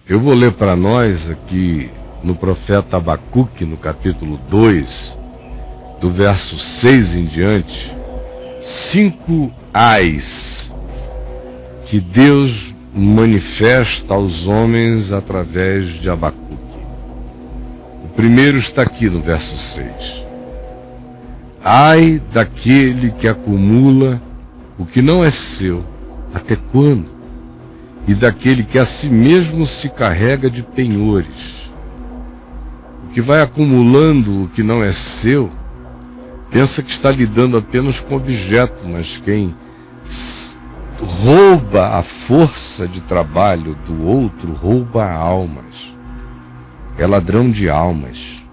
Eu vou ler para nós aqui no profeta Abacuque, no capítulo 2, do verso 6 em diante, 5 ais que Deus manifesta aos homens através de Abacuque. O primeiro está aqui no verso 6. Ai daquele que acumula o que não é seu, até quando? E daquele que a si mesmo se carrega de penhores. O que vai acumulando o que não é seu, pensa que está lidando apenas com objeto, mas quem rouba a força de trabalho do outro, rouba almas. É ladrão de almas.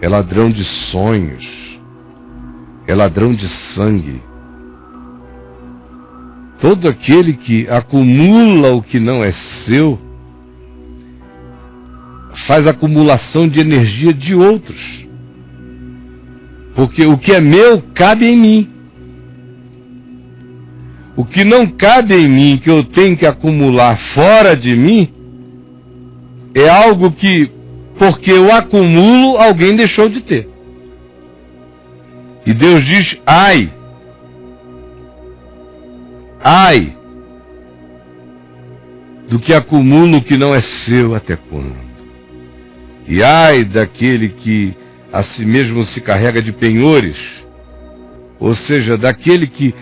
É ladrão de sonhos. É ladrão de sangue. Todo aquele que acumula o que não é seu, faz acumulação de energia de outros. Porque o que é meu, cabe em mim. O que não cabe em mim, que eu tenho que acumular fora de mim, é algo que, porque eu acumulo, alguém deixou de ter. E Deus diz, ai, do que acumula o que não é seu, até quando? E ai daquele que a si mesmo se carrega de penhores, ou seja, daquele que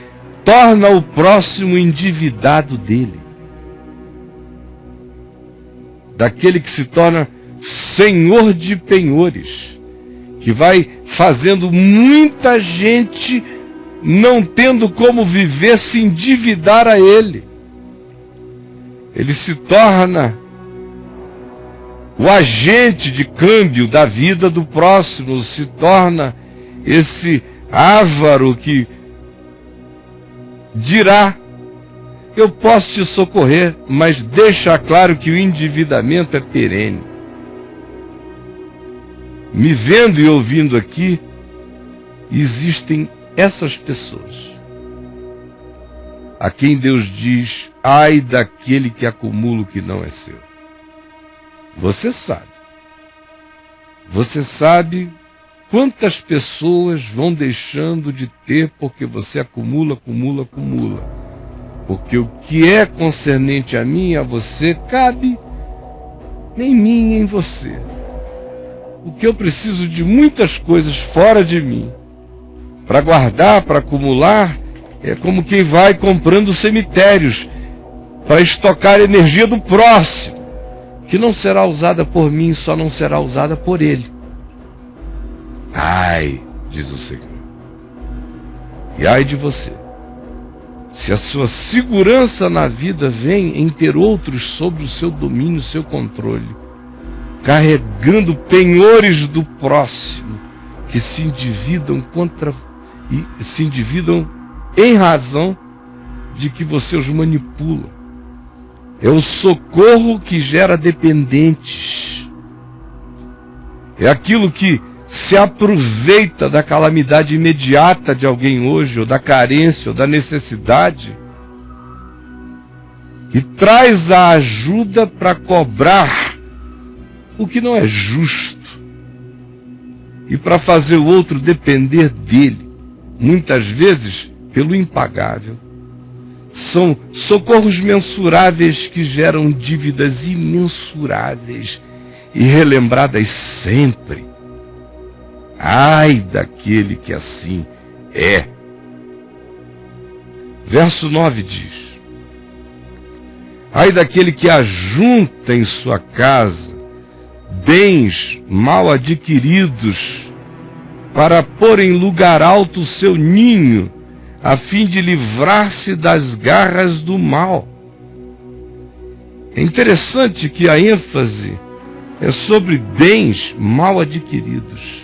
torna o próximo endividado dele, daquele que se torna senhor de penhores, que vai fazendo muita gente não tendo como viver, se endividar a ele. Ele se torna o agente de câmbio da vida do próximo, se torna esse avaro que dirá, eu posso te socorrer, mas deixa claro que o endividamento é perene. Me vendo e ouvindo aqui, existem essas pessoas a quem Deus diz, ai daquele que acumula o que não é seu. Você sabe quantas pessoas vão deixando de ter porque você acumula. Porque o que é concernente a mim e a você, cabe em mim e em você. O que eu preciso de muitas coisas fora de mim, para guardar, para acumular, é como quem vai comprando cemitérios para estocar a energia do próximo, que não será usada por mim, só não será usada por ele. Ai, diz o Senhor, e ai de você, se a sua segurança na vida vem em ter outros sob o seu domínio, seu controle, carregando penhores do próximo, que se endividam em razão de que você os manipula. É o socorro que gera dependentes. É aquilo que se aproveita da calamidade imediata de alguém hoje, ou da carência, ou da necessidade, e traz a ajuda para cobrar o que não é justo, e para fazer o outro depender dele, muitas vezes pelo impagável. São socorros mensuráveis que geram dívidas imensuráveis e relembradas sempre. Ai daquele que assim é. Verso 9 diz, ai daquele que ajunta em sua casa bens mal adquiridos para pôr em lugar alto o seu ninho, a fim de livrar-se das garras do mal. É interessante que a ênfase é sobre bens mal adquiridos.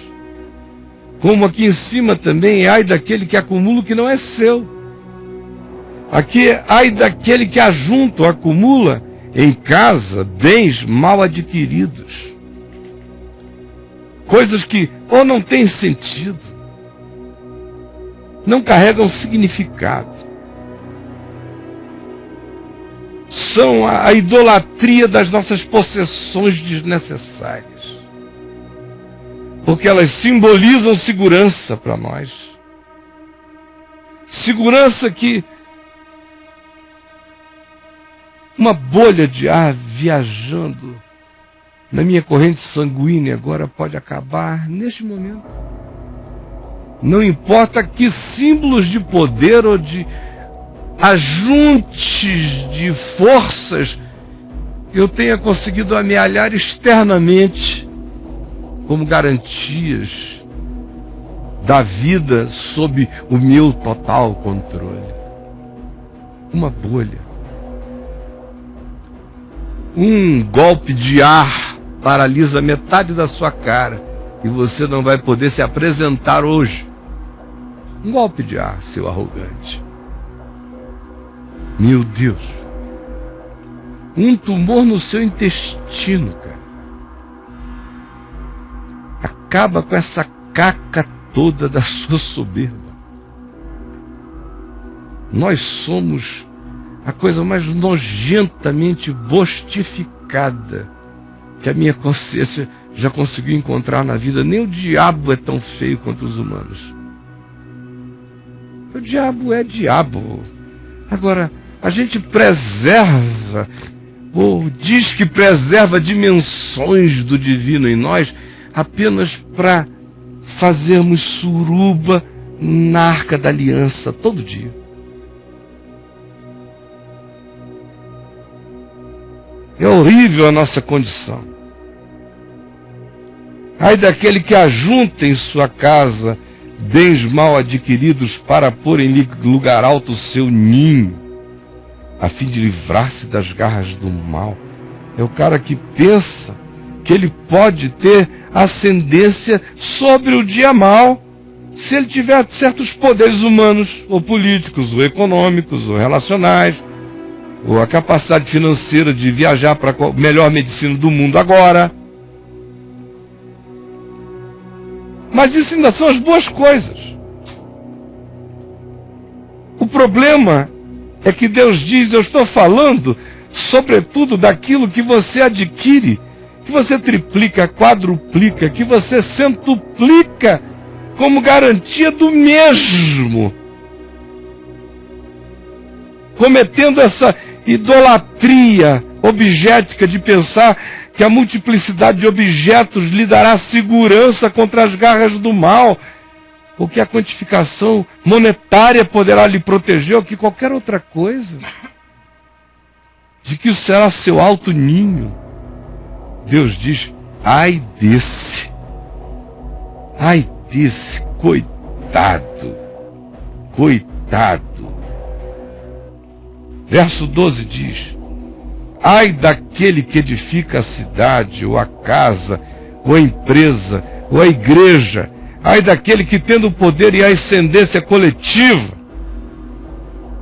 Como aqui em cima também, ai daquele que acumula o que não é seu. Aqui, ai daquele que ajunta ou acumula em casa bens mal adquiridos. Coisas que ou não têm sentido, não carregam significado. são a idolatria das nossas possessões desnecessárias. Porque elas simbolizam segurança para nós. Segurança que uma bolha de ar viajando na minha corrente sanguínea agora pode acabar neste momento. Não importa que símbolos de poder ou de ajuntes de forças eu tenha conseguido amealhar externamente como garantias da vida sob o meu total controle. Uma bolha. Um golpe de ar paralisa metade da sua cara e você não vai poder se apresentar hoje. Um golpe de ar, seu arrogante. Meu Deus. Um tumor no seu intestino, cara. Acaba com essa caca toda da sua soberba. Nós somos a coisa mais nojentamente bostificada que a minha consciência já conseguiu encontrar na vida. Nem o diabo é tão feio quanto os humanos. O diabo é diabo. Agora, a gente preserva, ou diz que preserva dimensões do divino em nós, apenas para fazermos suruba na Arca da Aliança todo dia. É horrível a nossa condição. Ai daquele que ajunta em sua casa bens mal adquiridos para pôr em lugar alto o seu ninho, a fim de livrar-se das garras do mal. É o cara que pensa que ele pode ter ascendência sobre o dia mal se ele tiver certos poderes humanos, ou políticos, ou econômicos, ou relacionais, ou a capacidade financeira de viajar para a melhor medicina do mundo agora. Mas isso ainda são as boas coisas. O problema é que Deus diz: eu estou falando sobretudo daquilo que você adquire, que você triplica, quadruplica, que você centuplica como garantia do mesmo, cometendo essa idolatria objetica de pensar que a multiplicidade de objetos lhe dará segurança contra as garras do mal, ou que a quantificação monetária poderá lhe proteger, ou que qualquer outra coisa, de que isso será seu alto ninho. Deus diz: ai desse, coitado, coitado. Verso 12 diz: ai daquele que edifica a cidade, ou a casa, ou a empresa, ou a igreja. Ai daquele que, tendo o poder e a ascendência coletiva,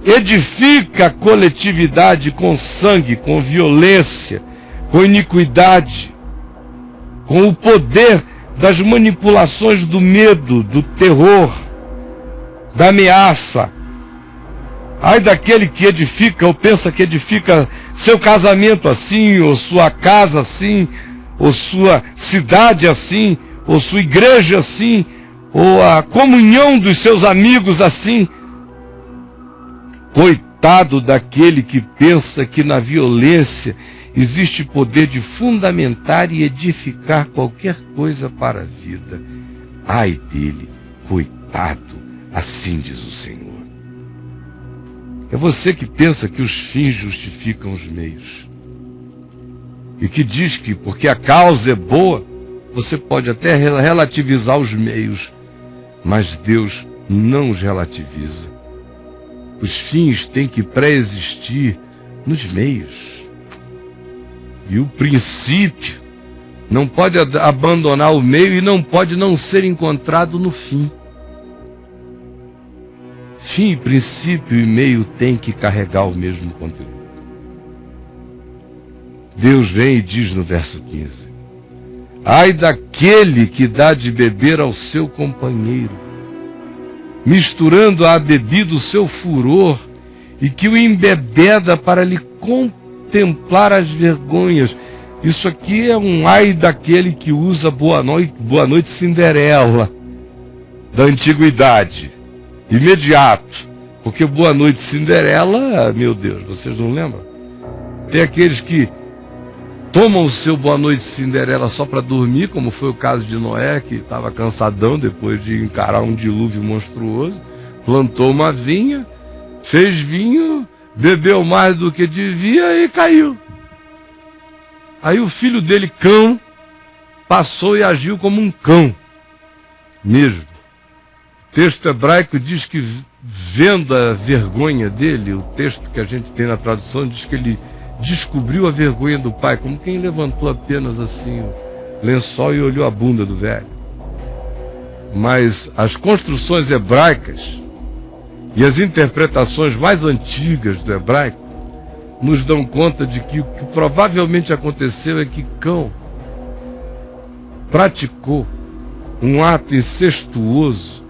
edifica a coletividade com sangue, com violência, com iniquidade, com o poder das manipulações do medo, do terror, da ameaça. Ai daquele que edifica ou pensa que edifica seu casamento assim, ou sua casa assim, ou sua cidade assim, ou sua igreja assim, ou a comunhão dos seus amigos assim. Coitado daquele que pensa que na violência existe poder de fundamentar e edificar qualquer coisa para a vida. Ai dele, coitado, assim diz o Senhor. É você que pensa que os fins justificam os meios. E que diz que, porque a causa é boa, você pode até relativizar os meios, mas Deus não os relativiza. Os fins têm que pré-existir nos meios. E o princípio não pode abandonar o meio e não pode não ser encontrado no fim. Fim, princípio e meio têm que carregar o mesmo conteúdo. Deus vem e diz no verso 15: ai daquele que dá de beber ao seu companheiro, misturando à bebida o seu furor, e que o embebeda para lhe compartilhar contemplar as vergonhas. Isso aqui é um ai daquele que usa Boa Noite Cinderela da antiguidade, imediato. Porque Boa Noite Cinderela, meu Deus, vocês não lembram? Tem aqueles que tomam o seu Boa Noite Cinderela só para dormir, como foi o caso de Noé, que estava cansadão depois de encarar um dilúvio monstruoso, plantou uma vinha, fez vinho, bebeu mais do que devia e caiu. Aí o filho dele, cão, passou e agiu como um cão mesmo. O texto hebraico diz que, vendo a vergonha dele, o texto que a gente tem na tradução diz que ele descobriu a vergonha do pai, como quem levantou apenas assim o lençol e olhou a bunda do velho. Mas as construções hebraicas e as interpretações mais antigas do hebraico nos dão conta de que o que provavelmente aconteceu é que Cão praticou um ato incestuoso,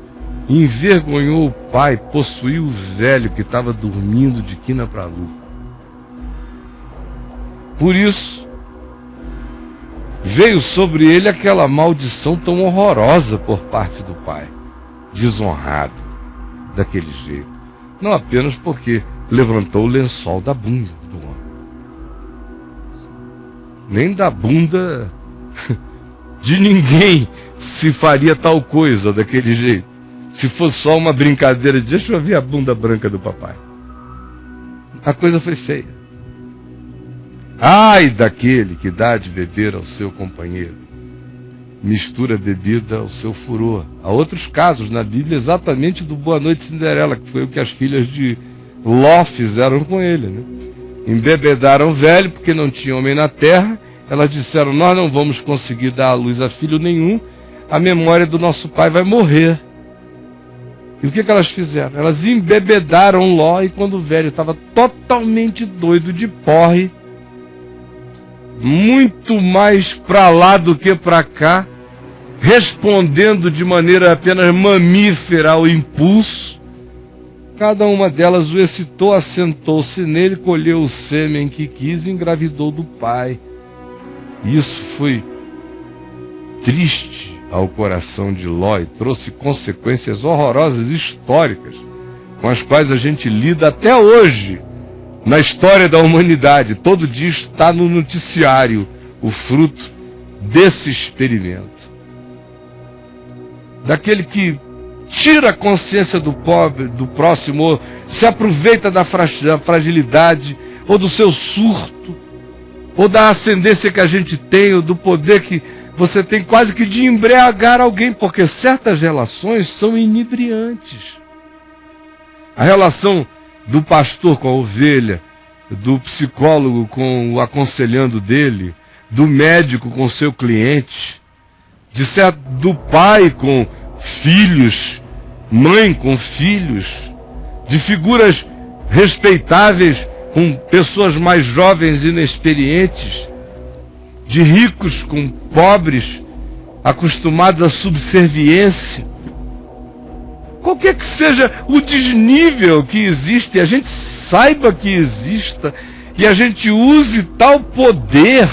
envergonhou o pai, possuiu o velho que estava dormindo de quina para lua. Por isso, veio sobre ele aquela maldição tão horrorosa por parte do pai, desonrado daquele jeito. Não apenas porque levantou o lençol da bunda do homem, nem da bunda de ninguém se faria tal coisa daquele jeito. Se fosse só uma brincadeira de deixa eu ver a bunda branca do papai. A coisa foi feia. Ai daquele que dá de beber ao seu companheiro, mistura a bebida ao seu furor. Há outros casos na Bíblia exatamente do Boa Noite Cinderela, que foi o que as filhas de Ló fizeram com ele, né? Embebedaram o velho porque não tinha homem na terra. Elas disseram, nós não vamos conseguir dar à luz a filho nenhum, a memória do nosso pai vai morrer. E o que elas fizeram? Elas embebedaram Ló, e quando o velho estava totalmente doido de porre, muito mais para lá do que para cá, respondendo de maneira apenas mamífera ao impulso, cada uma delas o excitou, assentou-se nele, colheu o sêmen que quis e engravidou do pai. Isso foi triste ao coração de Ló e trouxe consequências horrorosas históricas com as quais a gente lida até hoje. Na história da humanidade, todo dia está no noticiário o fruto desse experimento. Daquele que tira a consciência do pobre, do próximo, ou se aproveita da fragilidade, ou do seu surto, ou da ascendência que a gente tem, ou do poder que você tem quase que de embriagar alguém, porque certas relações são inebriantes. A relação do pastor com a ovelha, do psicólogo com o aconselhando dele, do médico com seu cliente, do pai com filhos, mãe com filhos, de figuras respeitáveis com pessoas mais jovens e inexperientes, de ricos com pobres, acostumados à subserviência. Qualquer que seja o desnível que existe, a gente saiba que exista e a gente use tal poder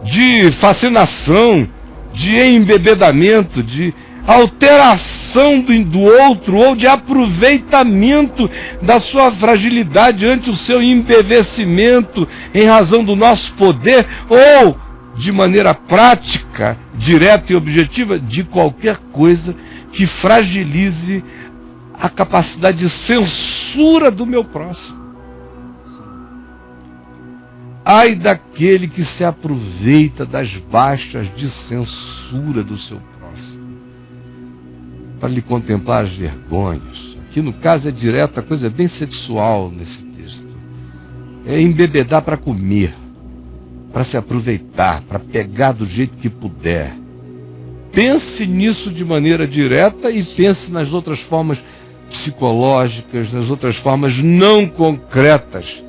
de fascinação, de embebedamento, de alteração do outro ou de aproveitamento da sua fragilidade ante o seu embevecimento em razão do nosso poder ou de maneira prática, direta e objetiva, de qualquer coisa que fragilize a capacidade de censura do meu próximo. Ai daquele que se aproveita das baixas de censura do seu próximo, para lhe contemplar as vergonhas. Aqui no caso é direta, a coisa é bem sexual nesse texto. É embebedar para comer, para se aproveitar, para pegar do jeito que puder. Pense nisso de maneira direta e pense nas outras formas psicológicas, nas outras formas não concretas,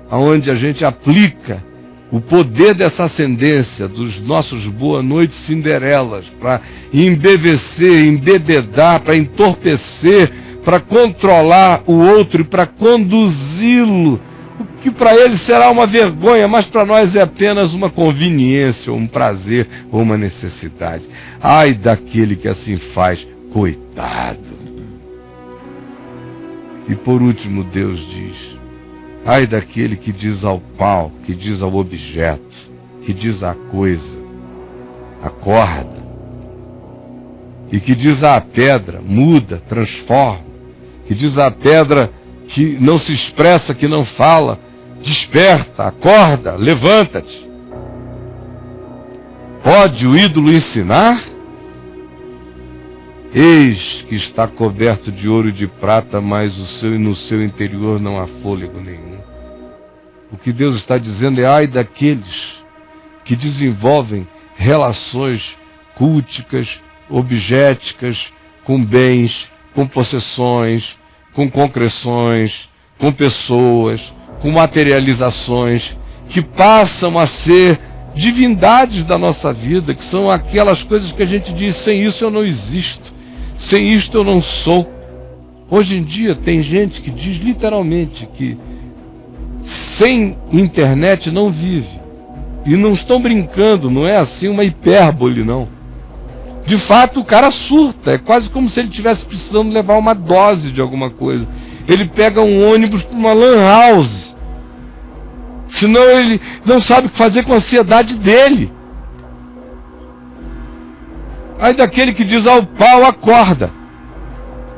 aonde a gente aplica o poder dessa ascendência dos nossos Boa Noite Cinderelas para embevecer, embebedar, para entorpecer para controlar o outro e para conduzi-lo, o que para ele será uma vergonha, mas para nós é apenas uma conveniência, ou um prazer, ou uma necessidade. Ai daquele que assim faz, coitado. E por último Deus diz, ai daquele que diz ao pau, que diz ao objeto, que diz à coisa, acorda, e que diz à pedra, muda, transforma, que diz à pedra que não se expressa, que não fala, desperta, acorda, levanta-te. Pode o ídolo ensinar? Eis que está coberto de ouro e de prata, mas no seu interior não há fôlego nenhum. O que Deus está dizendo é, ai daqueles que desenvolvem relações culticas, objeticas, com bens, com possessões, com concreções, com pessoas, com materializações, que passam a ser divindades da nossa vida, que são aquelas coisas que a gente diz, sem isso eu não existo, sem isto eu não sou. Hoje em dia tem gente que diz literalmente que sem internet não vive. E não estão brincando, não é assim uma hipérbole, não. De fato, o cara surta, é quase como se ele estivesse precisando levar uma dose de alguma coisa. Ele pega um ônibus para uma lan house, senão ele não sabe o que fazer com a ansiedade dele. Aí daquele que diz ao pau, acorda.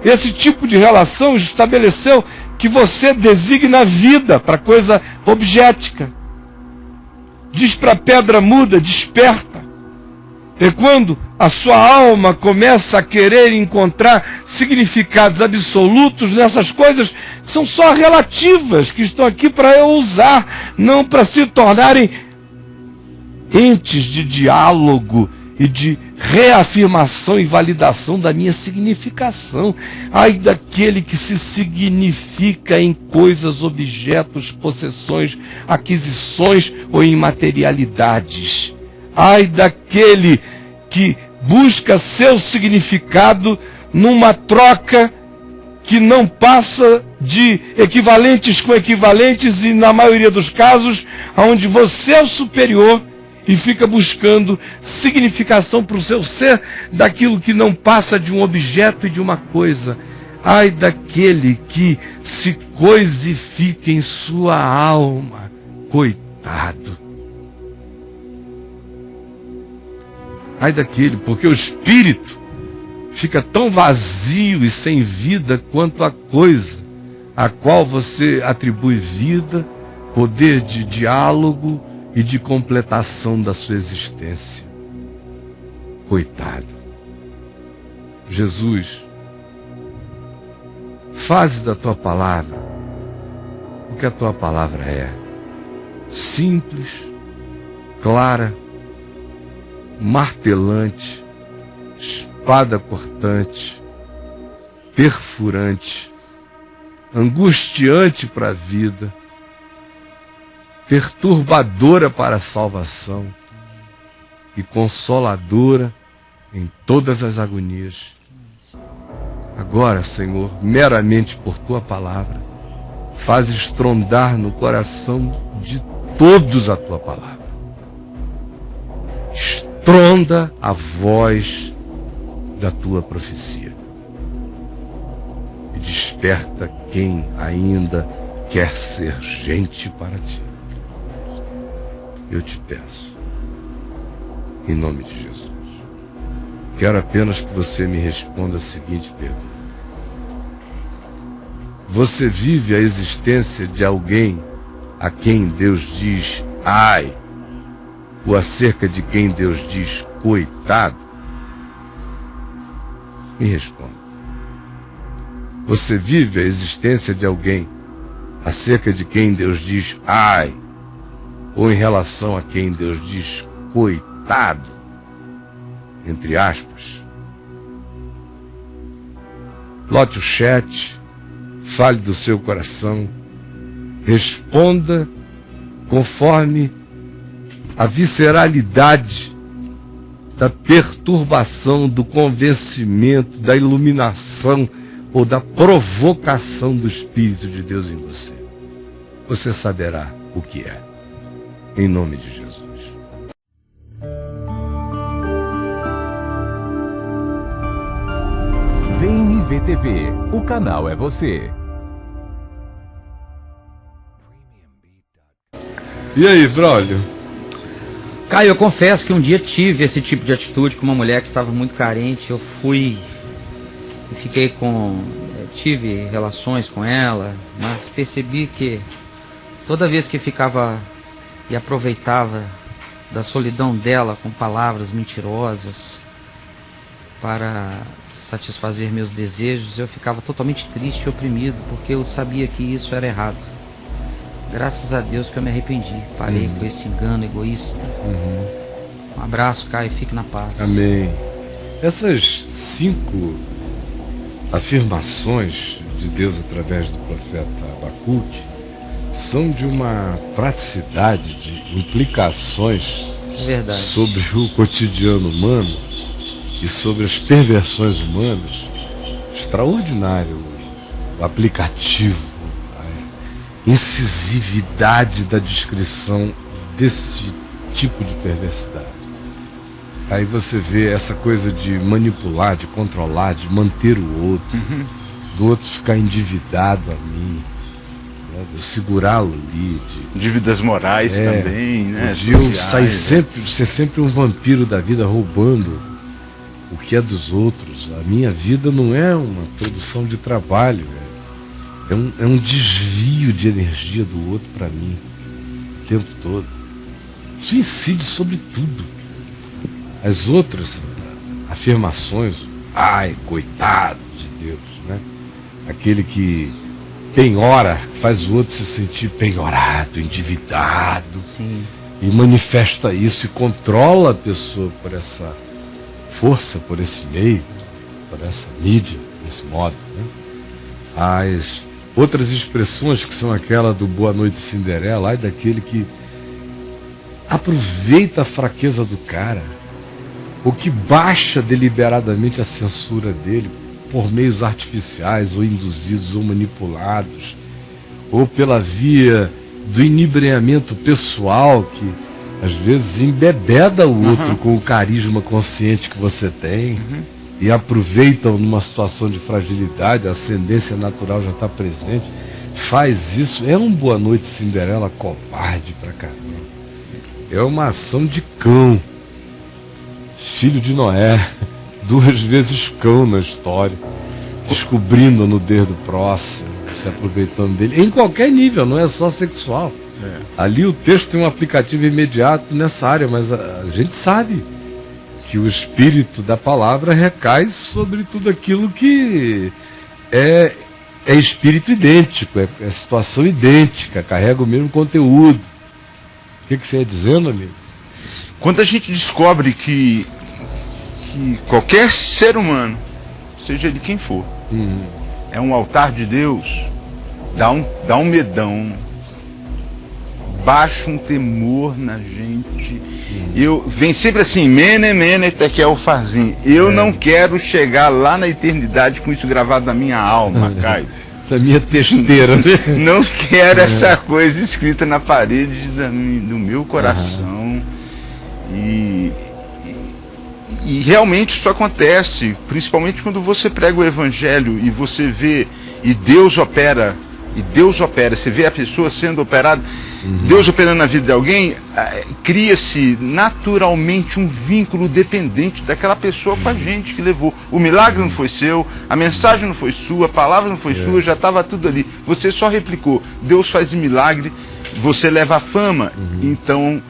Esse tipo de relação estabeleceu que você designa a vida para coisa objetica. Diz para a pedra muda, desperta. É quando a sua alma começa a querer encontrar significados absolutos nessas coisas que são só relativas, que estão aqui para eu usar, não para se tornarem entes de diálogo e de reafirmação e validação da minha significação. Ai daquele que se significa em coisas, objetos, possessões, aquisições ou em materialidades. Ai daquele que busca seu significado numa troca que não passa de equivalentes com equivalentes e, na maioria dos casos, onde você é o superior e fica buscando significação para o seu ser daquilo que não passa de um objeto e de uma coisa. Ai daquele que se coisifica em sua alma, coitado. Ai daquele, porque o espírito fica tão vazio e sem vida quanto a coisa a qual você atribui vida, poder de diálogo e de completação da sua existência. Coitado. Jesus, faze da tua palavra o que a tua palavra é. Simples, clara, martelante, espada cortante, perfurante, angustiante para a vida, perturbadora para a salvação e consoladora em todas as agonias. Agora, Senhor, meramente por tua palavra, faz estrondar no coração de todos a tua palavra. Estronda a voz da tua profecia e desperta quem ainda quer ser gente para ti. Eu te peço, em nome de Jesus, quero apenas que você me responda a seguinte pergunta: você vive a existência de alguém a quem Deus diz ai, ou acerca de quem Deus diz coitado? Me responda. Você vive a existência de alguém acerca de quem Deus diz ai, ou em relação a quem Deus diz coitado, entre aspas? Lote o chat, fale do seu coração, responda conforme a visceralidade da perturbação, do convencimento, da iluminação ou da provocação do Espírito de Deus em você, você saberá o que é. Em nome de Jesus. VNV TV, o canal é você. E aí, Braulio? Caio, eu confesso que um dia tive esse tipo de atitude com uma mulher que estava muito carente. Eu fui e tive relações com ela, mas percebi que toda vez que ficava e aproveitava da solidão dela com palavras mentirosas para satisfazer meus desejos, eu ficava totalmente triste e oprimido, porque eu sabia que isso era errado. Graças a Deus que eu me arrependi, parei com esse engano egoísta. Um abraço, Caio, fique na paz. Amém. Essas 5 afirmações de Deus através do profeta Abacuque são de uma praticidade, de implicações sobre o cotidiano humano e sobre as perversões humanas, extraordinário. O aplicativo, a incisividade da descrição desse tipo de perversidade. Aí você vê essa coisa de manipular, de controlar, de manter o outro, do outro ficar endividado a mim, né, de segurá-lo ali. Dívidas morais também, né? De eu ser sempre um vampiro da vida, roubando o que é dos outros. A minha vida não é uma produção de trabalho, é um desvio de energia do outro para mim o tempo todo. Isso incide sobre tudo. As outras afirmações, ai, coitado de Deus, né? Aquele que penhora, faz o outro se sentir penhorado, endividado. Sim. E manifesta isso e controla a pessoa por essa força, por esse meio, por essa mídia, desse modo, né? As outras expressões que são aquela do Boa Noite Cinderela, ai daquele que aproveita a fraqueza do cara, ou que baixa deliberadamente a censura dele por meios artificiais, ou induzidos, ou manipulados, ou pela via do inebriamento pessoal, que às vezes embebeda o outro com o carisma consciente que você tem, e aproveitam numa situação de fragilidade, a ascendência natural já está presente, faz isso. É um Boa Noite Cinderela covarde pra caramba. É uma ação de cão, filho de Noé, 2 vezes cão na história, descobrindo a nudez do próximo, se aproveitando dele, em qualquer nível, não é só sexual. Ali o texto tem um aplicativo imediato nessa área, mas a gente sabe que o espírito da palavra recai sobre tudo aquilo que é espírito idêntico, é situação idêntica, carrega o mesmo conteúdo. O que você ia dizendo, amigo? Quando a gente descobre que qualquer ser humano, seja ele quem for, é um altar de Deus, dá um medão, baixa um temor na gente. Vem sempre assim, mene, tekel, fazim. Eu não quero chegar lá na eternidade com isso gravado na minha alma, Caio. Da minha testeira, né? Não quero essa coisa escrita na parede do meu coração. E realmente isso acontece, principalmente quando você prega o evangelho e você vê, e Deus opera, você vê a pessoa sendo operada, Deus operando na vida de alguém, cria-se naturalmente um vínculo dependente daquela pessoa com a gente que levou. O milagre não foi seu, a mensagem não foi sua, a palavra não foi sua, já estava tudo ali. Você só replicou. Deus faz milagre, você leva a fama. Então,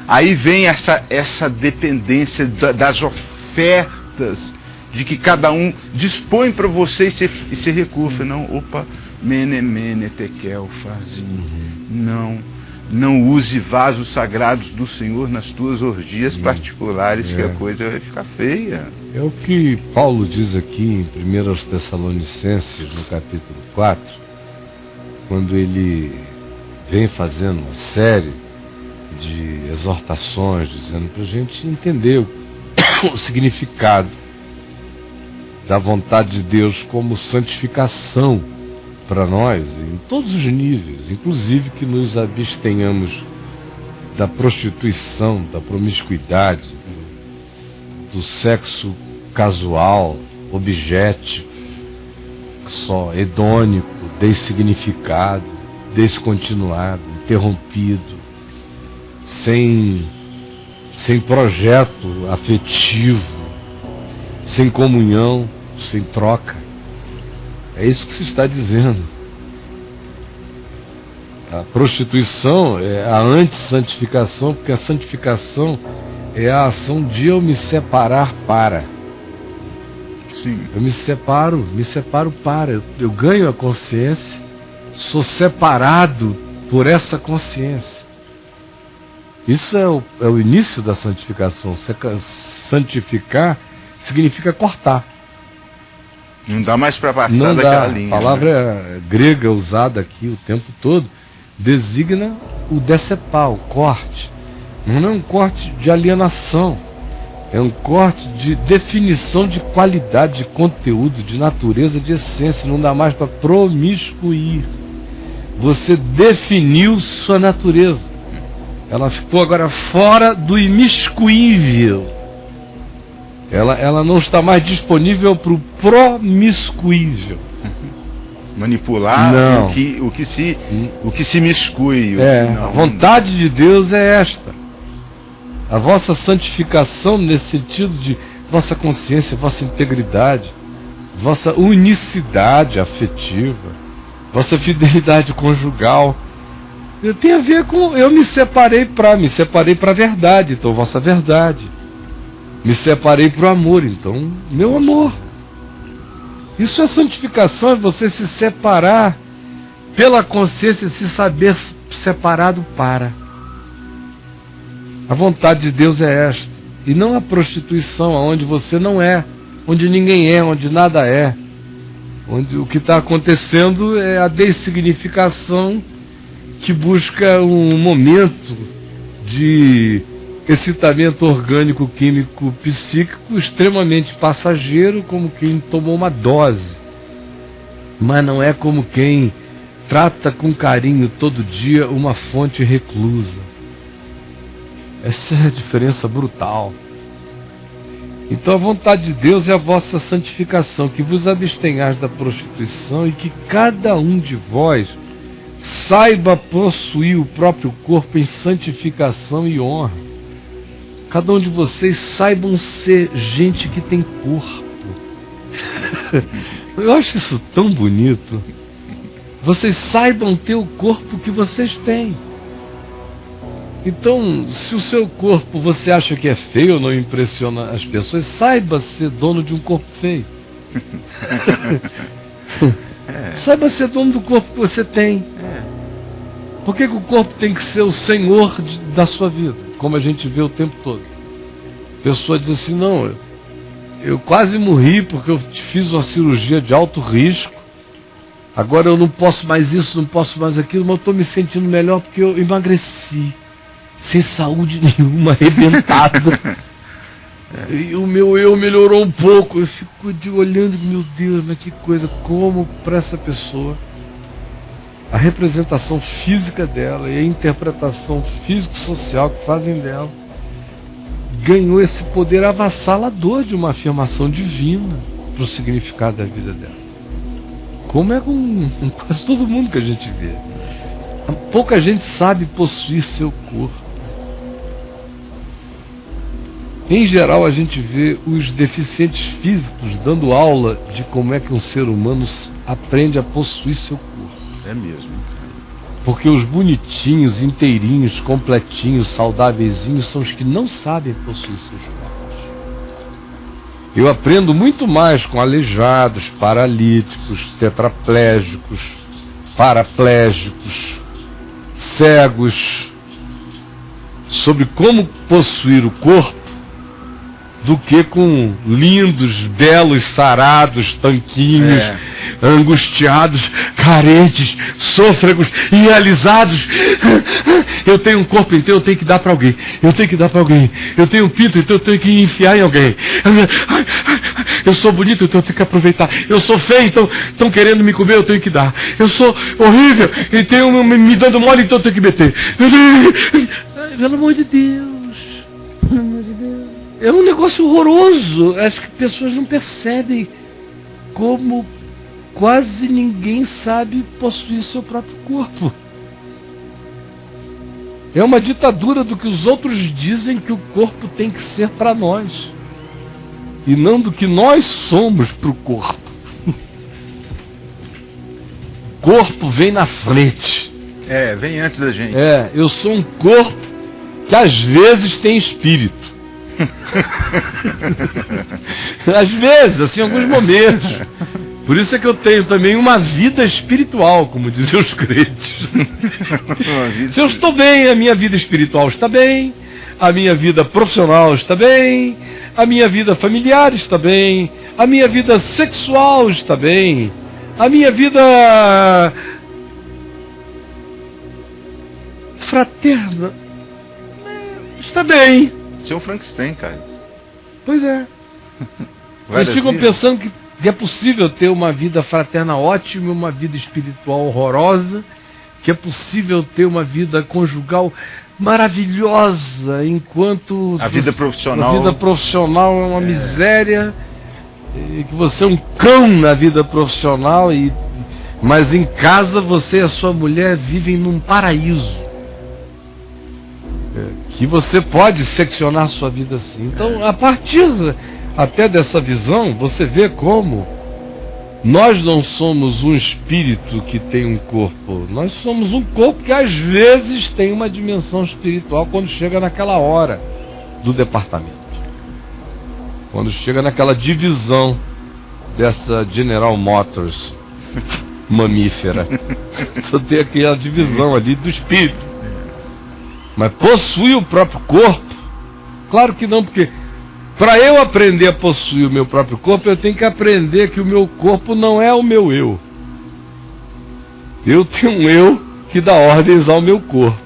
aí vem essa dependência das ofertas, de que cada um dispõe para você e se recurva. Não, opa, mene, tekel, fazim. Não use vasos sagrados do Senhor nas tuas orgias particulares, que a coisa vai ficar feia. É o que Paulo diz aqui em 1 Tessalonicenses, no capítulo 4, quando ele vem fazendo uma série de exortações, dizendo para a gente entender o significado da vontade de Deus como santificação para nós, em todos os níveis, inclusive que nos abstenhamos da prostituição, da promiscuidade, do sexo casual, objeto, só hedônico, dessignificado, descontinuado, interrompido, sem projeto afetivo, sem comunhão, sem troca. É isso que se está dizendo. A prostituição é a antissantificação, porque a santificação é a ação de eu me separar para. Sim. Eu me separo para. Eu ganho a consciência, sou separado por essa consciência. Isso é o início da santificação. Santificar significa cortar. Não dá mais para passar Não daquela dá. linha. A palavra grega usada aqui o tempo todo designa o decepar, o corte. Não é um corte de alienação. É um corte de definição de qualidade, de conteúdo, de natureza, de essência. Não dá mais para promiscuir. Você definiu sua natureza. Ela ficou agora fora do imiscuível. Ela não está mais disponível para o promiscuível. Manipular Não. o que se miscui. A vontade de Deus é esta. A vossa santificação nesse sentido de vossa consciência, vossa integridade, vossa unicidade afetiva, vossa fidelidade conjugal. Tem a ver com eu me separei para a verdade, então vossa verdade. Me separei para o amor, então meu amor. Isso é santificação, é você se separar pela consciência, se saber separado para. A vontade de Deus é esta. E não a prostituição, onde você não é, onde ninguém é, onde nada é. Onde o que está acontecendo é a dessignificação que busca um momento de excitamento orgânico, químico, psíquico extremamente passageiro, como quem tomou uma dose. Mas não é como quem trata com carinho todo dia uma fonte reclusa. Essa é a diferença brutal. Então a vontade de Deus é a vossa santificação, que vos abstenhais da prostituição e que cada um de vós saiba possuir o próprio corpo em santificação e honra. Cada um de vocês saibam ser gente que tem corpo. Eu acho isso tão bonito. Vocês saibam ter o corpo que vocês têm. Então, se o seu corpo você acha que é feio ou não impressiona as pessoas, saiba ser dono de um corpo feio. Saiba ser dono do corpo que você tem. Por que o corpo tem que ser o senhor da sua vida? Como a gente vê o tempo todo. A pessoa diz assim, não, eu quase morri porque eu fiz uma cirurgia de alto risco. Agora eu não posso mais isso, não posso mais aquilo, mas eu estou me sentindo melhor porque eu emagreci. Sem saúde nenhuma, arrebentado. E o meu eu melhorou um pouco. Eu fico olhando, meu Deus, mas que coisa, como para essa pessoa a representação física dela e a interpretação físico-social que fazem dela ganhou esse poder avassalador de uma afirmação divina para o significado da vida dela. Como é com quase todo mundo que a gente vê. Pouca gente sabe possuir seu corpo. Em geral, a gente vê os deficientes físicos dando aula de como é que um ser humano aprende a possuir seu corpo. É mesmo. Porque os bonitinhos, inteirinhos, completinhos, saudáveiszinhos são os que não sabem possuir seus corpos. Eu aprendo muito mais com aleijados, paralíticos, tetraplégicos, paraplégicos, cegos, sobre como possuir o corpo, do que com lindos, belos, sarados, tanquinhos, angustiados, carentes, sôfregos, irrealizados. Eu tenho um corpo, então eu tenho que dar para alguém. Eu tenho que dar para alguém. Eu tenho um pinto, então eu tenho que enfiar em alguém. Eu sou bonito, então eu tenho que aproveitar. Eu sou feio, então estão querendo me comer, eu tenho que dar. Eu sou horrível e tem me dando mole, então eu tenho que meter. Pelo amor de Deus. Pelo amor de Deus. É um negócio horroroso. Acho que pessoas não percebem como quase ninguém sabe possuir seu próprio corpo. É uma ditadura do que os outros dizem que o corpo tem que ser para nós. E não do que nós somos para o corpo. O corpo vem na frente. Vem antes da gente. Eu sou um corpo que às vezes tem espírito. Às vezes, assim, em alguns momentos. Por isso é que eu tenho também uma vida espiritual, como dizem os crentes. Se eu estou bem, a minha vida espiritual está bem, a minha vida profissional está bem, a minha vida familiar está bem, a minha vida sexual está bem, a minha vida fraterna está bem. Você é um Frankenstein, cara. Pois é. Eles ficam pensando que é possível ter uma vida fraterna ótima, uma vida espiritual horrorosa, que é possível ter uma vida conjugal maravilhosa, enquanto a vida profissional é uma miséria, e que você é um cão na vida profissional, mas em casa você e a sua mulher vivem num paraíso. Que você pode seccionar sua vida assim. Então, a partir até dessa visão, você vê como nós não somos um espírito que tem um corpo. Nós somos um corpo que às vezes tem uma dimensão espiritual quando chega naquela hora do departamento. Quando chega naquela divisão dessa General Motors mamífera. Então tem aquela divisão ali do espírito. Mas possuir o próprio corpo? Claro que não, porque para eu aprender a possuir o meu próprio corpo, eu tenho que aprender que o meu corpo não é o meu eu. Eu tenho um eu que dá ordens ao meu corpo.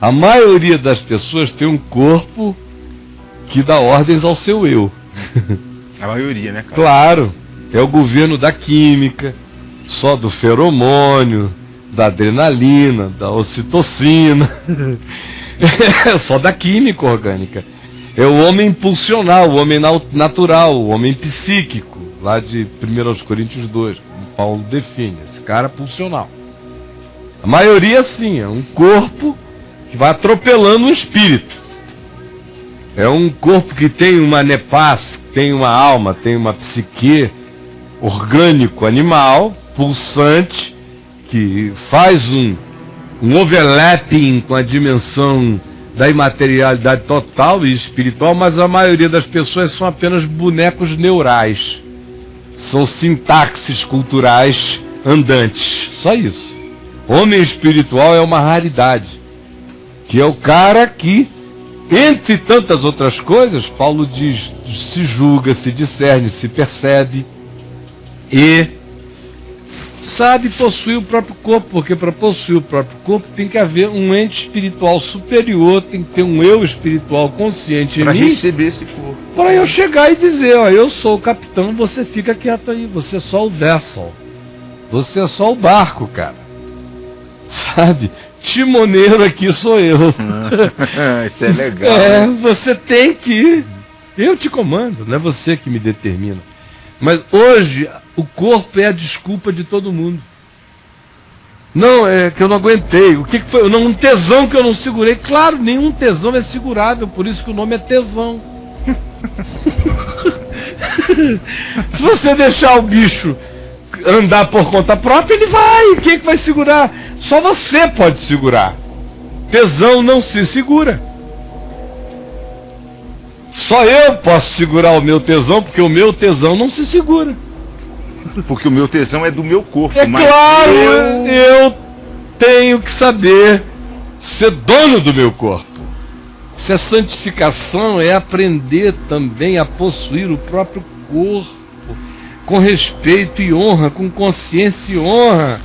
A maioria das pessoas tem um corpo que dá ordens ao seu eu. A maioria, né, cara? Claro, é o governo da química, só do feromônio, da adrenalina, da ocitocina, só da química orgânica. É o homem pulsional, o homem natural, o homem psíquico, lá de 1 Coríntios 2, Paulo define, esse cara pulsional. A maioria sim, é um corpo que vai atropelando o espírito. É um corpo que tem uma nepás, tem uma alma, tem uma psique orgânico, animal, pulsante, que faz um overlapping com a dimensão da imaterialidade total e espiritual, mas a maioria das pessoas são apenas bonecos neurais. São sintaxes culturais andantes. Só isso. Homem espiritual é uma raridade. Que é o cara que, entre tantas outras coisas, Paulo diz, se julga, se discerne, se percebe e sabe possuir o próprio corpo, porque para possuir o próprio corpo tem que haver um ente espiritual superior, tem que ter um eu espiritual consciente em mim. Para receber esse corpo. Para eu chegar e dizer, ó, eu sou o capitão, você fica quieto aí, você é só o vessel. Você é só o barco, cara. Sabe? Timoneiro aqui sou eu. Isso é legal. Você tem que... Eu te comando, não é você que me determina. Mas hoje, o corpo é a desculpa de todo mundo. Não, é que eu não aguentei. O que foi? Um tesão que eu não segurei. Claro, nenhum tesão é segurável, por isso que o nome é tesão. Se você deixar o bicho andar por conta própria, ele vai. Quem é que vai segurar? Só você pode segurar. Tesão não se segura. Só eu posso segurar o meu tesão, porque o meu tesão não se segura. Porque o meu tesão é do meu corpo. É claro, eu tenho que saber ser dono do meu corpo. Se a santificação é aprender também a possuir o próprio corpo, com respeito e honra, com consciência e honra.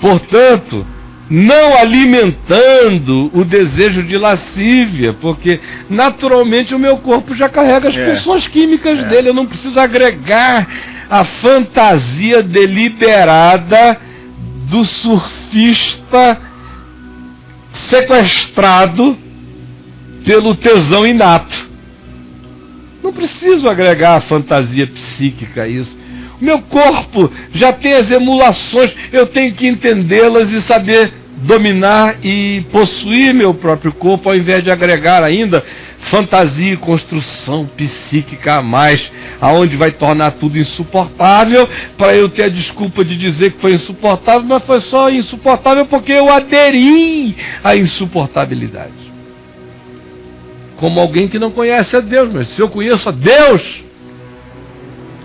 Portanto, não alimentando o desejo de lascívia, porque naturalmente o meu corpo já carrega as pulsões químicas dele, eu não preciso agregar a fantasia deliberada do surfista sequestrado pelo tesão inato. Não preciso agregar a fantasia psíquica a isso. O meu corpo já tem as emulações, eu tenho que entendê-las e saber dominar e possuir meu próprio corpo, ao invés de agregar ainda fantasia e construção psíquica a mais, aonde vai tornar tudo insuportável, para eu ter a desculpa de dizer que foi insuportável, mas foi só insuportável porque eu aderi à insuportabilidade. Como alguém que não conhece a Deus, mas se eu conheço a Deus,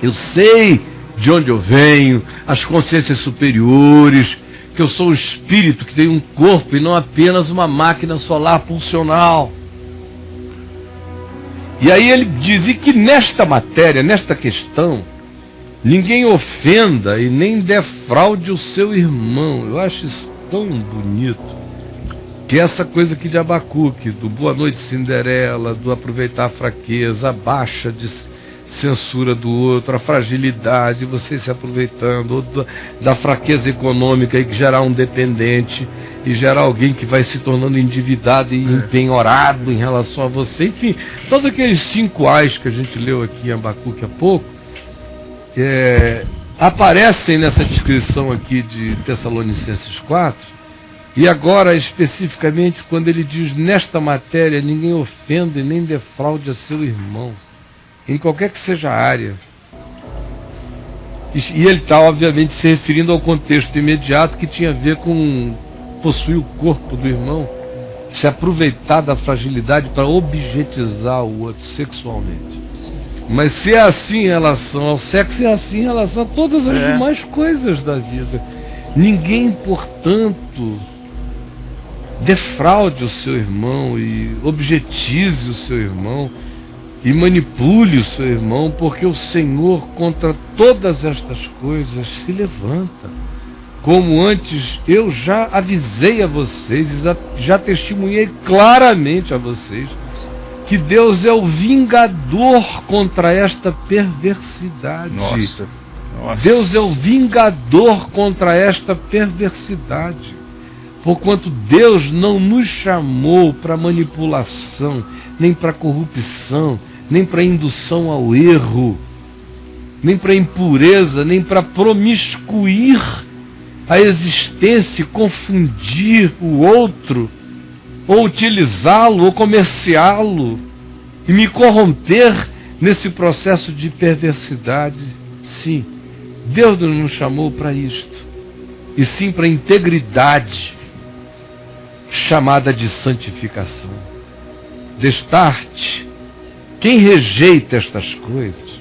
eu sei de onde eu venho, as consciências superiores, que eu sou um espírito que tem um corpo e não apenas uma máquina solar pulsional. E aí ele diz que nesta matéria, nesta questão, ninguém ofenda e nem defraude o seu irmão. Eu acho isso tão bonito, que essa coisa aqui de Abacuque, do Boa Noite Cinderela, do aproveitar a fraqueza, a baixa de censura do outro, a fragilidade, você se aproveitando, ou da fraqueza econômica e que gerar um dependente e gerar alguém que vai se tornando endividado e empenhorado em relação a você. Enfim, todos aqueles 5 ais que a gente leu aqui em Abacuque há pouco aparecem nessa descrição aqui de Tessalonicenses 4, e agora especificamente quando ele diz: nesta matéria ninguém ofenda e nem defraude a seu irmão, em qualquer que seja a área. E ele está, obviamente, se referindo ao contexto imediato que tinha a ver com possuir o corpo do irmão, se aproveitar da fragilidade para objetizar o outro sexualmente. Mas se é assim em relação ao sexo, é assim em relação a todas as demais coisas da vida. Ninguém, portanto, defraude o seu irmão e objetize o seu irmão e manipule o seu irmão, porque o Senhor contra todas estas coisas se levanta. Como antes eu já avisei a vocês, já testemunhei claramente a vocês, que Deus é o vingador contra esta perversidade. Nossa. Deus é o vingador contra esta perversidade. Porquanto Deus não nos chamou para manipulação, nem para corrupção, nem para indução ao erro, nem para impureza, nem para promiscuir a existência e confundir o outro, ou utilizá-lo, ou comerciá-lo, e me corromper nesse processo de perversidade. Sim, Deus não nos chamou para isto, e sim para a integridade, chamada de santificação. Destarte. Quem rejeita estas coisas,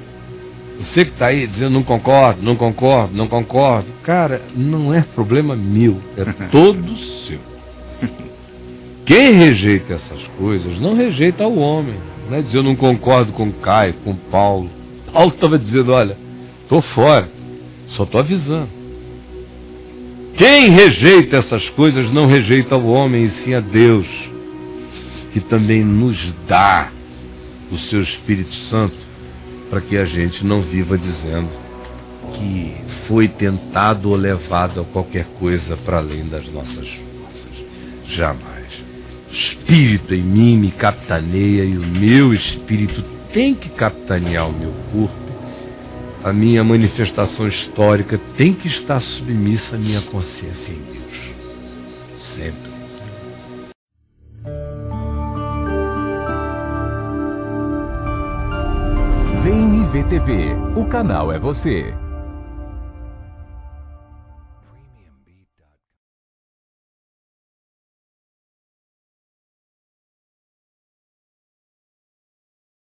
você que está aí dizendo não concordo, não concordo, não concordo, cara, não é problema meu, é todo seu. Quem rejeita essas coisas não rejeita o homem, não é dizer eu não concordo com Caio, com Paulo. Paulo estava dizendo, olha, estou fora, só estou avisando. Quem rejeita essas coisas não rejeita o homem, e sim a Deus, que também nos dá o seu Espírito Santo, para que a gente não viva dizendo que foi tentado ou levado a qualquer coisa para além das nossas forças. Jamais. O Espírito em mim me capitaneia, e o meu Espírito tem que capitanear o meu corpo. A minha manifestação histórica tem que estar submissa à minha consciência em Deus. Sempre. VNV TV, o canal é você.